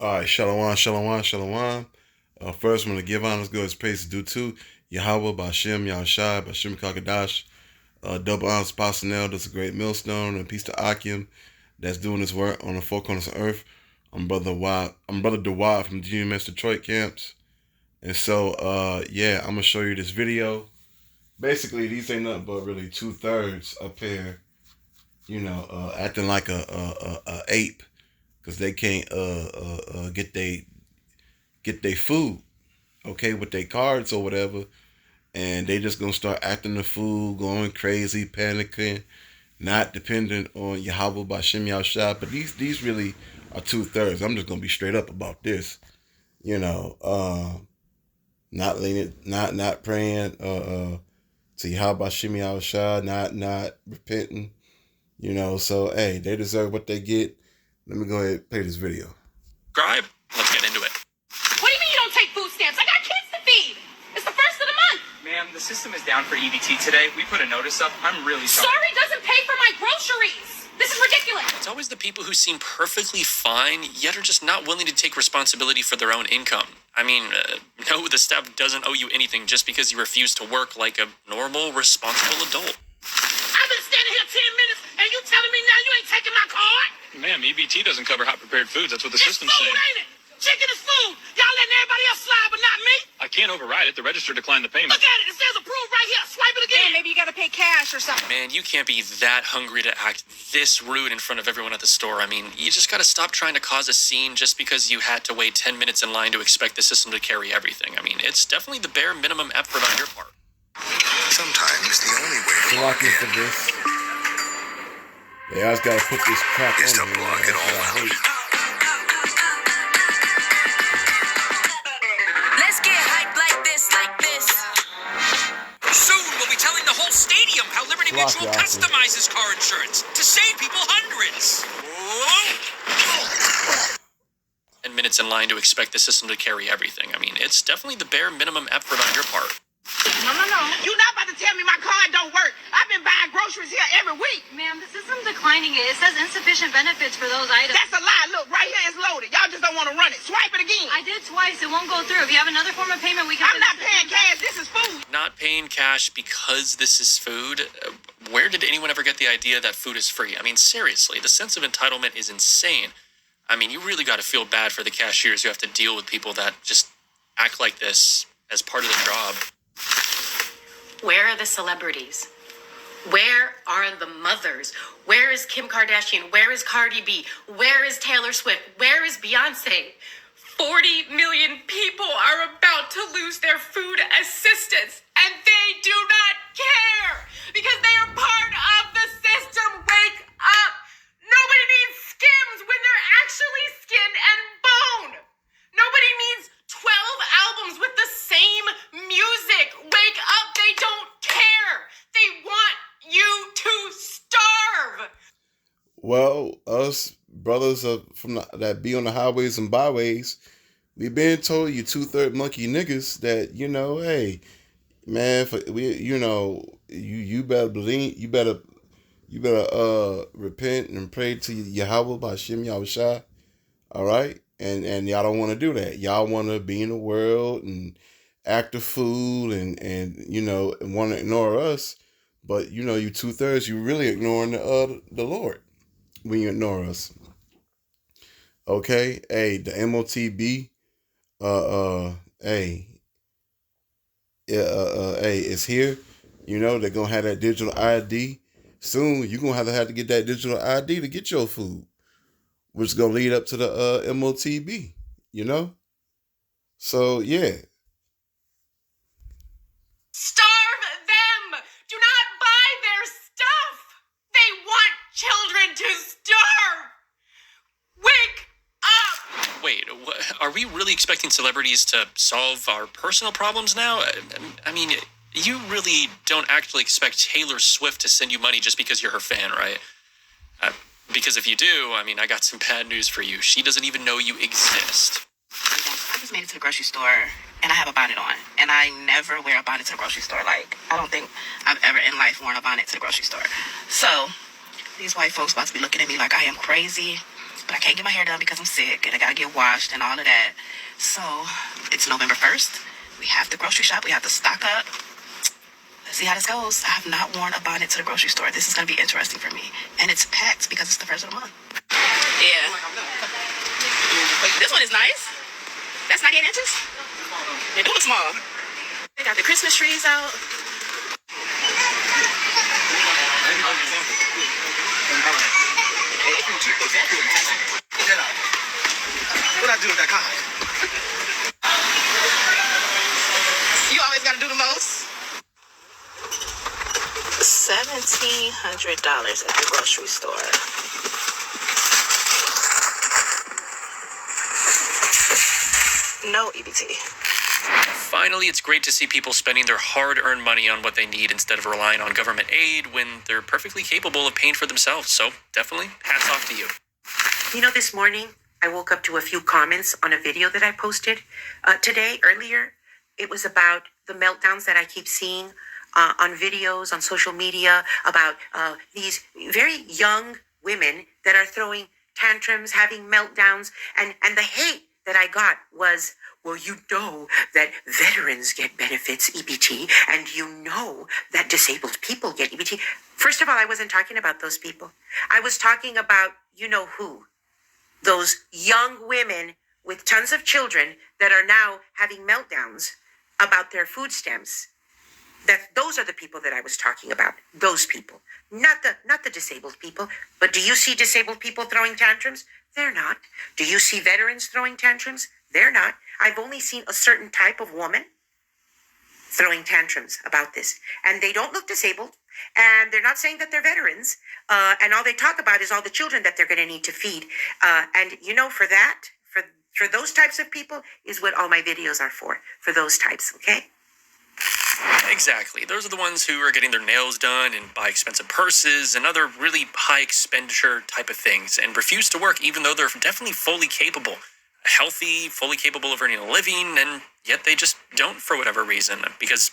All right, shalom, shalom, shalom. First, I'm going to give honors, good praise due to Yahweh, Bashem, Yahushai, Bashem Kakadash. Double honors, Pastor that's a great millstone, and peace to Akim, that's doing his work on the four corners of earth. I'm Brother Dewad from GMS Detroit camps. And so, yeah, I'm going to show you this video. Basically, these ain't nothing but really 2/3 up here, acting like a ape, because they can't get they food, okay, with their cards or whatever, and they just gonna start acting the fool, going crazy, panicking, not dependent on Yahweh by Shem Yahushua. But these really are 2/3. I'm just gonna be straight up about this, not leaning, not praying to Yahweh by Shem Yahushua, not repenting, So hey, they deserve what they get. Let me go ahead and play this video. Subscribe. Let's get into it. What do you mean you don't take food stamps? I got kids to feed. It's the first of the month. Ma'am, the system is down for EBT today. We put a notice up. I'm really sorry. Sorry doesn't pay for my groceries. This is ridiculous. It's always the people who seem perfectly fine, yet are just not willing to take responsibility for their own income. I mean, no, the staff doesn't owe you anything just because you refuse to work like a normal, responsible adult. I've been standing here 10 minutes, and you telling me now you ain't taking my card? Ma'am, EBT doesn't cover hot prepared foods. That's what the It's system's food, saying. ain't it? Chicken is food. Y'all letting everybody else slide, but not me? I can't override it. The register declined the payment. Look at it. It says approved right here. Swipe it again. Maybe you gotta pay cash or something. Man, you can't be that hungry to act this rude in front of everyone at the store. I mean, you just gotta stop trying to cause a scene just because you had to wait 10 minutes in line to expect the system to carry everything. I mean, it's definitely the bare minimum effort on your part. Sometimes the only way to Block it for this. They always gotta put this crap is to on me. block it all out. Let's get hyped like this. Soon we'll be telling the whole stadium how Liberty Block Mutual it, Alfred. customizes car insurance to save people hundreds. Whoa. 10 minutes in line to expect the system to carry everything. I mean, it's definitely the bare minimum effort on your part. No. You're not about to tell me my card don't work. I've been buying groceries here every week. Ma'am, the system's declining it. It says insufficient benefits for those items. That's a lie. Look, right here it's loaded. Y'all just don't want to run it. Swipe it again. I did twice. It won't go through. If you have another form of payment, we can... I'm not paying cash. This is food. Not paying cash because this is food? Where did anyone ever get the idea that food is free? I mean, seriously, the sense of entitlement is insane. I mean, you really got to feel bad for the cashiers who have to deal with people that just act like this as part of the job. Where are the celebrities? Where are the mothers? Where is Kim Kardashian? Where is Cardi B? Where is Taylor Swift? Where is Beyonce? 40 million people are about to lose their food assistance, and they do not care because they are part of the system. Wake up! Nobody needs Skims when they're actually skin and bone. Nobody needs 12 albums with the same music. Wake up, they don't care. They want you to starve. Well, us brothers that be on the highways and byways, we been told you 2/3 monkey niggas that hey, man, you better believe, you better repent and pray to Yahweh by Shem Yahushua. All right, and y'all don't want to do that. Y'all want to be in the world and act a fool and want to ignore us. But you 2/3, you really ignoring the Lord when you ignore us. Okay, hey, the MOTB, it's here. They're gonna have that digital ID soon. You're gonna have to get that digital ID to get your food, which is gonna lead up to the MOTB. So yeah. Starve them. Do not buy their stuff. They want children to starve. Wake up. Wait, are we really expecting celebrities to solve our personal problems now? I mean, you really don't actually expect Taylor Swift to send you money just because you're her fan, right? Because if you do, I mean, I got some bad news for you. She doesn't even know you exist. I just made it to the grocery store and I have a bonnet on. And I never wear a bonnet to the grocery store. Like, I don't think I've ever in life worn a bonnet to the grocery store. So, these white folks about to be looking at me like I am crazy. but I can't get my hair done because I'm sick and I gotta get washed and all of that. So it's November 1st. We have the grocery shop. We have to stock up. Let's see how this goes. I have not worn a bonnet to the grocery store. This is gonna be interesting for me. And it's packed because it's the first of the month. Yeah. This one is nice. That's 98 inches. They do look small. They got the Christmas trees out. What I do with that car? You always gotta do the most. $1,700 at the grocery store. No EBT. Finally, it's great to see people spending their hard-earned money on what they need instead of relying on government aid when they're perfectly capable of paying for themselves. So definitely, hats off to you. You know, this morning, I woke up to a few comments on a video that I posted earlier. It was about the meltdowns that I keep seeing on videos, on social media, about these very young women that are throwing tantrums, having meltdowns, and the hate that I got was, well, you know that veterans get benefits, EBT, and you know that disabled people get EBT. First of all, I wasn't talking about those people. I was talking about, you know who? Those young women with tons of children that are now having meltdowns about their food stamps. Those are the people that I was talking about. Those people, not the disabled people. But do you see disabled people throwing tantrums? They're not. Do you see veterans throwing tantrums? They're not. I've only seen a certain type of woman throwing tantrums about this, and they don't look disabled, and they're not saying that they're veterans. And all they talk about is all the children that they're going to need to feed. And you know, for those types of people is what all my videos are for those types. Okay. Exactly. Those are the ones who are getting their nails done and buy expensive purses and other really high expenditure type of things and refuse to work even though they're definitely fully capable, healthy, fully capable of earning a living, and yet they just don't for whatever reason because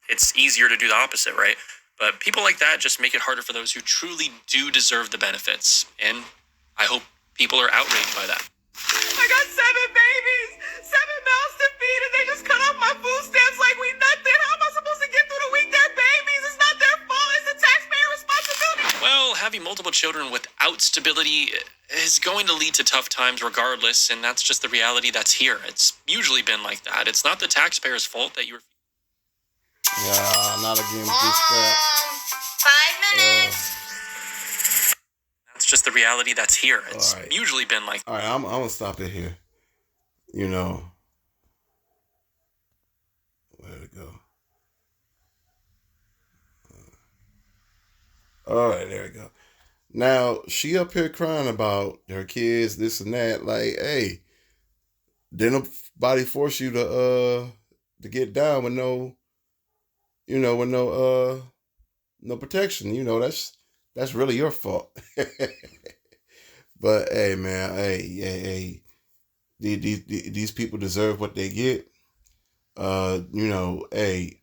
it's easier to do the opposite, right? But people like that just make it harder for those who truly do deserve the benefits. And I hope people are outraged by that. I got 7 babies, 7 mouths to feed, and they just cut off my food stamps like we nothing. How am I supposed to get through the week? They're babies. It's not their fault. It's the taxpayer responsibility. Well, having multiple children without stability is going to lead to tough times regardless, and that's just the reality that's here. It's usually been like that. It's not the taxpayer's fault that you were... Yeah, not again with this crap. 5 minutes. That's just the reality that's here. It's usually been like... All right, I'm going to stop it here. You know. Where'd it go? All right, there we go. Now, she up here crying about her kids, this and that. Like, hey, didn't nobody force you to get down with no, you know, with no protection. You know, that's really your fault. But hey, man, hey, these people deserve what they get. You know, hey,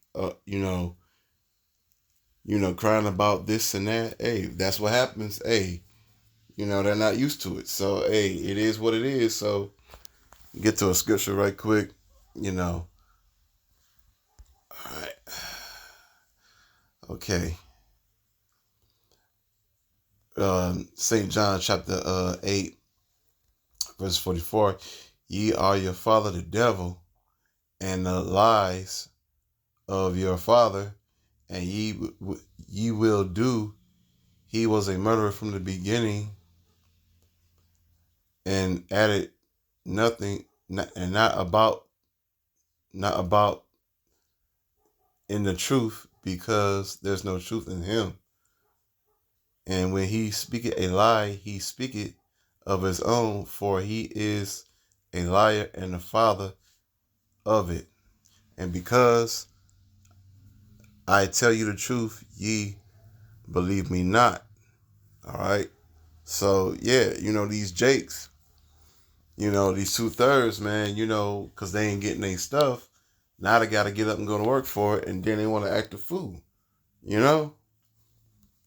crying about this and that. Hey, that's what happens. Hey, you know, they're not used to it. So, hey, it is what it is. So, get to a scripture right quick, you know. All right. Okay. St. John chapter 8, verse 44. Ye are your father the devil, and the lies of your father, and ye will do. He was a murderer from the beginning, and added nothing, and not about in the truth, because there's no truth in him. And when he speaketh a lie, he speaketh of his own, for he is a liar and the father of it. And because I tell you the truth, ye believe me not. All right. So, yeah, you know, these Jakes, you know, these 2/3, man, you know, because they ain't getting their stuff. Now they got to get up and go to work for it, and then they want to act a fool, you know?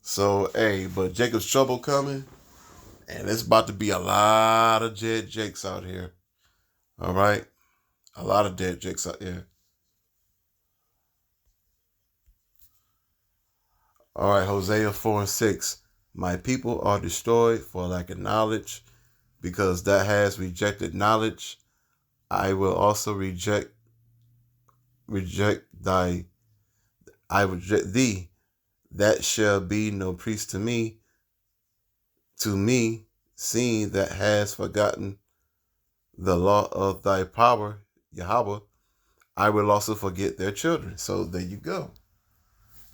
So, hey, but Jacob's trouble coming, And it's about to be a lot of dead Jakes out here. All right? A lot of dead Jakes out here. All right, Hosea 4:6. My people are destroyed for lack of knowledge, because that has rejected knowledge. I will also reject thee. That shall be no priest to me, seeing that has forgotten the law of thy power, Yahweh. I will also forget their children. So there you go.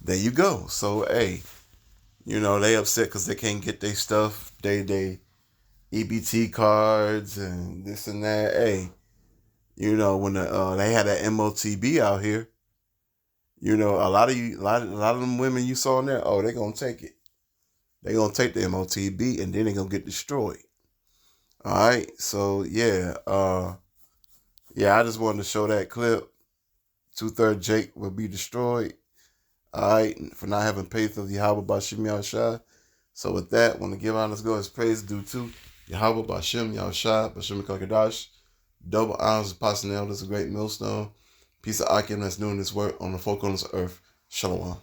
There you go. So, hey, you know, they upset because they can't get their stuff. They EBT cards and this and that. Hey, you know, when they had that MOTB out here, you know, a lot of them women you saw in there, oh, they're going to take it. They're going to take the MOTB and then they're going to get destroyed. All right. So, yeah. I just wanted to show that clip. 2/3 Jake will be destroyed. All right. For not having faith of Yahweh Bashim Yahushua. So, with that, I want to give honors, go as praise due to Yahweh Bashim Yahushua, Bashim Kakadash. Double honors, Apostle This is a great millstone. Piece of Akim that's doing this work on the four corners of earth. Shalom.